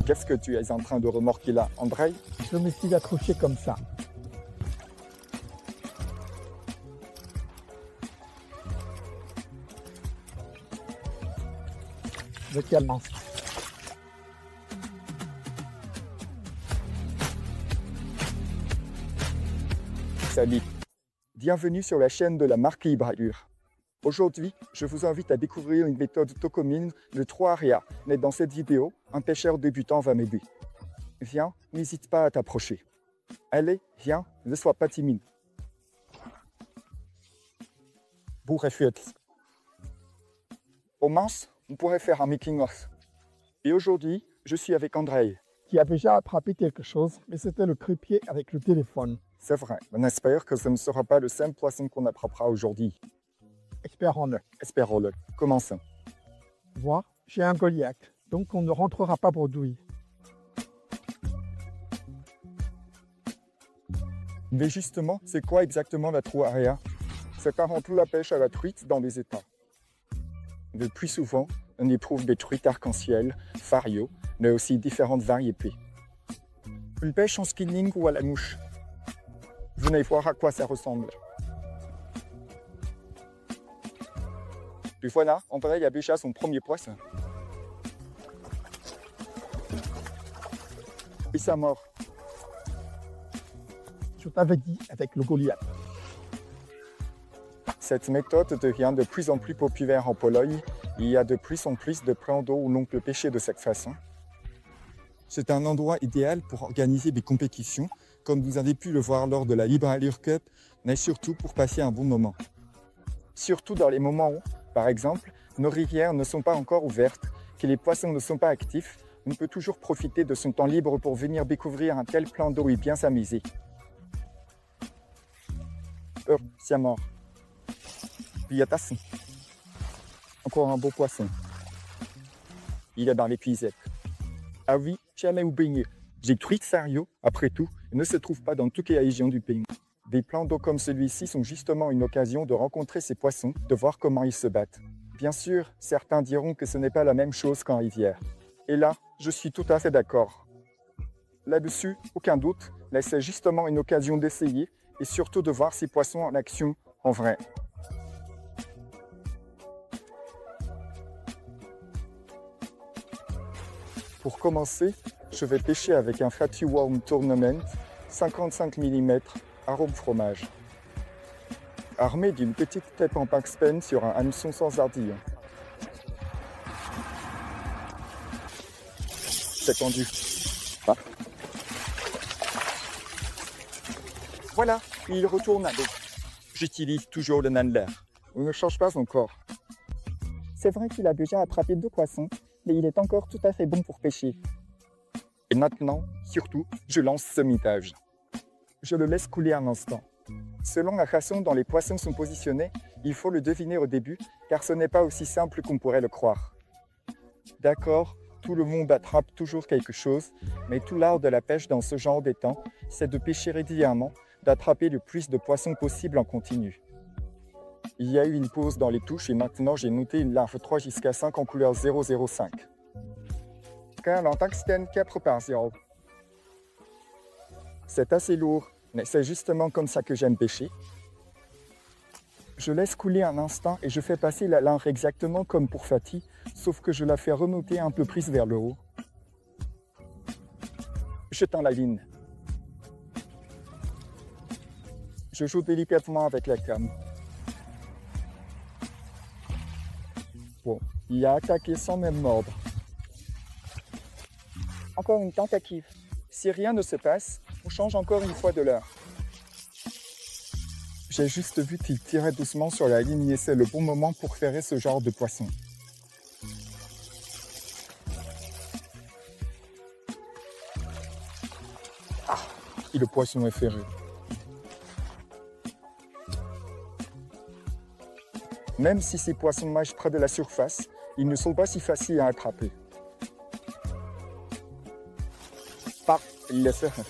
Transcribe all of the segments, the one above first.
Qu'est-ce que tu es en train de remorquer là, Andrei? Je me suis accroché comme ça. Je commence. Salut. Bienvenue sur la chaîne de la marque Libralure. Aujourd'hui, je vous invite à découvrir une méthode tout commune de 3 areas, mais dans cette vidéo, un pêcheur débutant va m'aider. Viens, n'hésite pas à t'approcher. Allez, viens, ne sois pas timide. Au mince, on pourrait faire un making-of. Et aujourd'hui, je suis avec Andrei. Qui a déjà attrapé quelque chose, mais c'était le croupier avec le téléphone. C'est vrai, on espère que ce ne sera pas le simple poisson qu'on attrapera aujourd'hui. Espérons-le. Espérons-le. Commençons. Vois, j'ai un Goliath, donc on ne rentrera pas bredouille. Mais justement, c'est quoi exactement la true area? C'est avant tout la pêche à la truite dans les étangs. Le plus souvent, on éprouve des truites arc-en-ciel, fario, mais aussi différentes variétés. Une pêche en skinning ou à la mouche. Venez voir à quoi ça ressemble. Et voilà, Andrei a déjà son premier poisson. Et ça mord. Je t'avais dit avec le Goliath. Cette méthode devient de plus en plus populaire en Pologne. Il y a de plus en plus de plans d'eau où l'on peut pêcher de cette façon. C'est un endroit idéal pour organiser des compétitions, comme vous avez pu le voir lors de la Libralure Cup, mais surtout pour passer un bon moment. Surtout dans les moments où, par exemple, nos rivières ne sont pas encore ouvertes, que les poissons ne sont pas actifs, on peut toujours profiter de son temps libre pour venir découvrir un tel plan d'eau et bien s'amuser. C'est mort. Puis attention. Encore un beau poisson. Il est dans l'épuisette. Ah oui, jamais oublié. J'ai truite sérieux, après tout, ne se trouve pas dans toutes les régions du pays. Des plans d'eau comme celui-ci sont justement une occasion de rencontrer ces poissons, de voir comment ils se battent. Bien sûr, certains diront que ce n'est pas la même chose qu'en rivière. Et là, je suis tout à fait d'accord. Là-dessus, aucun doute, mais c'est justement une occasion d'essayer et surtout de voir ces poissons en action, en vrai. Pour commencer, je vais pêcher avec un Fatty Worm Tournament 55 mm arôme fromage. Armé d'une petite tête en backspin sur un hameçon sans ardillon. C'est tendu. Ah. Voilà, il retourne à l'eau. J'utilise toujours le Nandler. On ne change pas encore. C'est vrai qu'il a déjà attrapé 2 poissons, mais il est encore tout à fait bon pour pêcher. Et maintenant, surtout, je lance ce mitage. Je le laisse couler un instant. Selon la façon dont les poissons sont positionnés, il faut le deviner au début, car ce n'est pas aussi simple qu'on pourrait le croire. D'accord, tout le monde attrape toujours quelque chose, mais tout l'art de la pêche dans ce genre d'étang, c'est de pêcher régulièrement, d'attraper le plus de poissons possible en continu. Il y a eu une pause dans les touches et maintenant j'ai noté une larve 3 jusqu'à 5 en couleur 005. C'est assez lourd, mais c'est justement comme ça que j'aime pêcher. Je laisse couler un instant et je fais passer la larve exactement comme pour Fatty, sauf que je la fais remonter un peu prise vers le haut. Je tends la ligne. Je joue délicatement avec la came. Bon, il a attaqué sans même mordre. Encore une tentative. Si rien ne se passe, on change encore une fois de l'heure. J'ai juste vu qu'il tirait doucement sur la ligne et c'est le bon moment pour ferrer ce genre de poisson. Ah, et le poisson est ferré. Même si ces poissons nagent près de la surface, ils ne sont pas si faciles à attraper. Paf, il est ferré.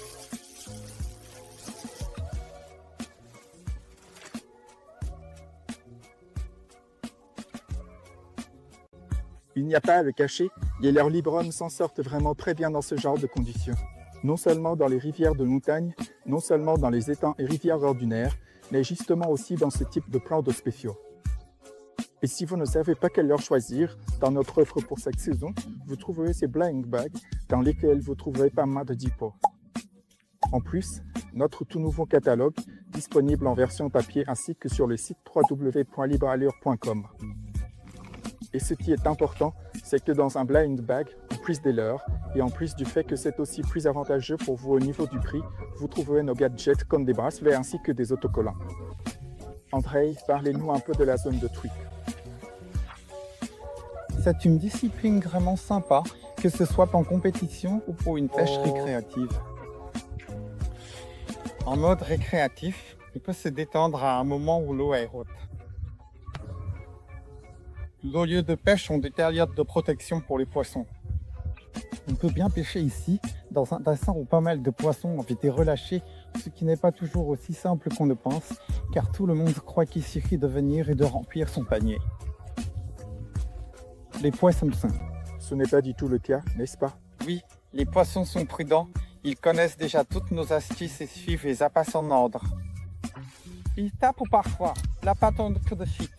Il n'y a pas à le cacher, Les leurres libres s'en sortent vraiment très bien dans ce genre de conditions. Non seulement dans les rivières de montagne, non seulement dans les étangs et rivières ordinaires, mais justement aussi dans ce type de plans d'eau spéciaux. Et si vous ne savez pas quelle leurre choisir, dans notre offre pour cette saison, vous trouverez ces blind bags dans lesquels vous trouverez pas mal de dépôts. En plus, notre tout nouveau catalogue, disponible en version papier ainsi que sur le site www.libreallure.com. Et ce qui est important, c'est que dans un blind bag, en plus des leurres, et en plus du fait que c'est aussi plus avantageux pour vous au niveau du prix, vous trouverez nos gadgets comme des bracelets ainsi que des autocollants. André, parlez-nous un peu de la zone de truc. C'est une discipline vraiment sympa, que ce soit en compétition ou pour une pêche récréative. En mode récréatif, on peut se détendre à un moment où l'eau est haute. Nos lieux de pêche ont des périodes de protection pour les poissons. On peut bien pêcher ici, dans un bassin où pas mal de poissons ont été relâchés, ce qui n'est pas toujours aussi simple qu'on le pense, car tout le monde croit qu'il suffit de venir et de remplir son panier. Les poissons sains. Ce n'est pas du tout le cas, n'est-ce pas? Oui, les poissons sont prudents, ils connaissent déjà toutes nos astuces et suivent les appâts en ordre. Ils tapent parfois, la patte en queue de fuite.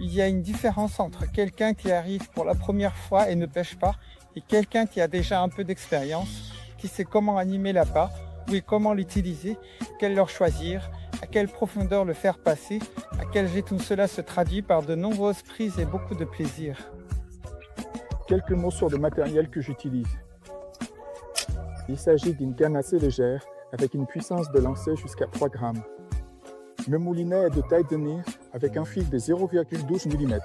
Il y a une différence entre quelqu'un qui arrive pour la première fois et ne pêche pas et quelqu'un qui a déjà un peu d'expérience, qui sait comment animer l'appât, où et comment l'utiliser, quelle leurre choisir, à quelle profondeur le faire passer, à quel jet tout cela se traduit par de nombreuses prises et beaucoup de plaisir. Quelques mots sur le matériel que j'utilise. Il s'agit d'une canne assez légère avec une puissance de lancer jusqu'à 3 grammes. Le moulinet est de taille de nez avec un fil de 0,12 mm.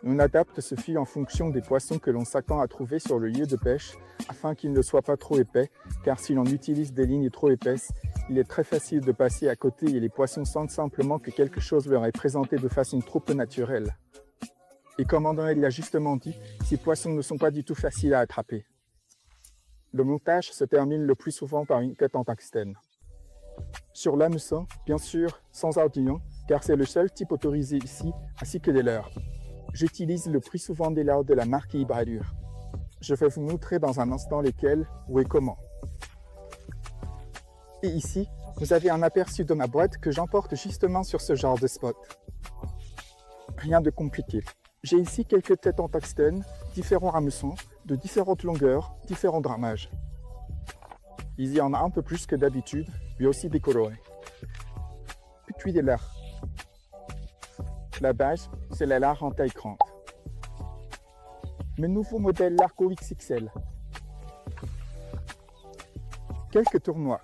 On adapte ce fil en fonction des poissons que l'on s'attend à trouver sur le lieu de pêche afin qu'il ne soit pas trop épais, car si l'on utilise des lignes trop épaisses, il est très facile de passer à côté et les poissons sentent simplement que quelque chose leur est présenté de façon trop peu naturelle. Et comme André l'a justement dit, ces poissons ne sont pas du tout faciles à attraper. Le montage se termine le plus souvent par une quête en tungstène. Sur l'hameçon, bien sûr, sans ardillon, car c'est le seul type autorisé ici, ainsi que des leurres. J'utilise le plus souvent des leurres de la marque Libre Allure. Je vais vous montrer dans un instant lesquels, où et comment. Et ici, vous avez un aperçu de ma boîte que j'emporte justement sur ce genre de spot. Rien de compliqué. J'ai ici quelques têtes en tungstène, différents hameçons, de différentes longueurs, différents grammages. Il y en a un peu plus que d'habitude, mais aussi décolorés. Puis des leurres. La base, c'est la leurre en taille grande. Mes nouveaux modèles Largo XXL. Quelques tournois.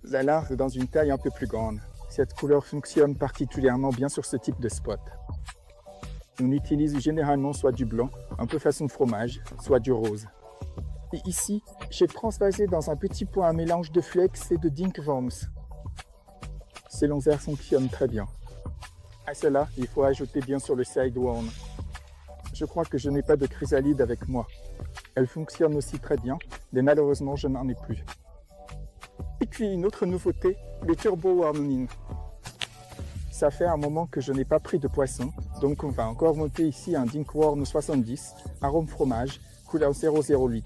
La leurre est dans une taille un peu plus grande. Cette couleur fonctionne particulièrement bien sur ce type de spot. On utilise généralement soit du blanc, un peu façon fromage, soit du rose. Et ici, j'ai transvasé dans un petit pot un mélange de flex et de dinkworms. Ces longs airs fonctionnent très bien. À cela, il faut ajouter bien sûr le sideworm. Je crois que je n'ai pas de chrysalide avec moi. Elle fonctionne aussi très bien, mais malheureusement je n'en ai plus. Et puis une autre nouveauté, le turbo warning. Ça fait un moment que je n'ai pas pris de poisson, donc on va encore monter ici un Dinkworm 70, arôme fromage, couleur 008.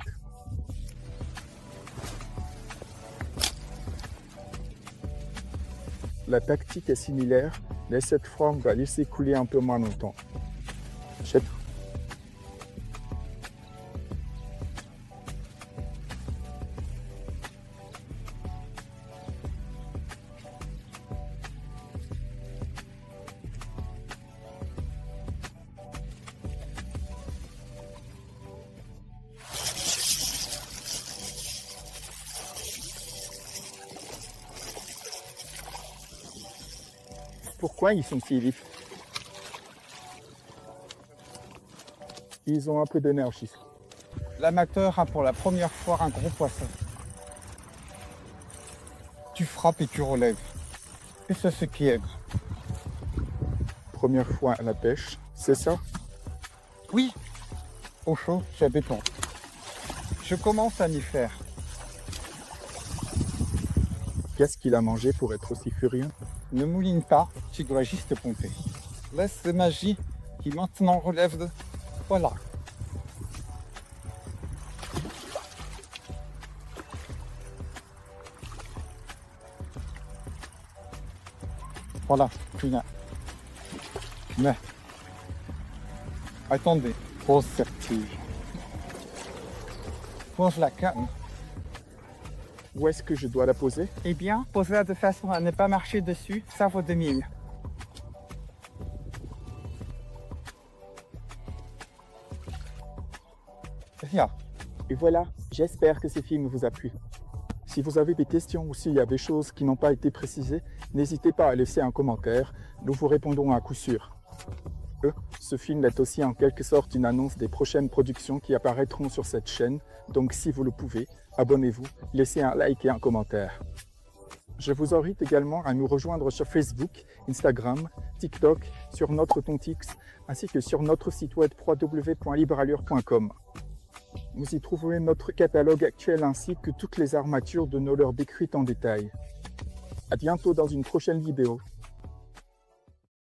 La tactique est similaire, mais cette fois on va laisser couler un peu moins longtemps. Chef. Pourquoi ils sont si vifs? Ils ont un peu d'énergie. L'amateur a pour la première fois un gros poisson. Tu frappes et tu relèves. Et c'est ce qui est. Première fois à la pêche, c'est ça? Oui, au chaud, c'est béton. Je commence à m'y faire. Qu'est-ce qu'il a mangé pour être aussi furieux? Ne mouline pas, tu dois juste compter. Laisse la magie qui maintenant relève de... Voilà. Voilà, punaise. Mais, attendez, pose certige. Pose la canne. Où est-ce que je dois la poser? Eh bien, posez-la de façon à ne pas marcher dessus, ça vaut 2000. Viens. Et voilà, j'espère que ce film vous a plu. Si vous avez des questions ou s'il y a des choses qui n'ont pas été précisées, n'hésitez pas à laisser un commentaire, nous vous répondrons à coup sûr. Ce film est aussi en quelque sorte une annonce des prochaines productions qui apparaîtront sur cette chaîne, donc si vous le pouvez, abonnez-vous, laissez un like et un commentaire. Je vous invite également à nous rejoindre sur Facebook, Instagram, TikTok, sur notre compte X, ainsi que sur notre site web www.libreallure.com. Vous y trouverez notre catalogue actuel ainsi que toutes les armatures de nos leurs décrites en détail. À bientôt dans une prochaine vidéo.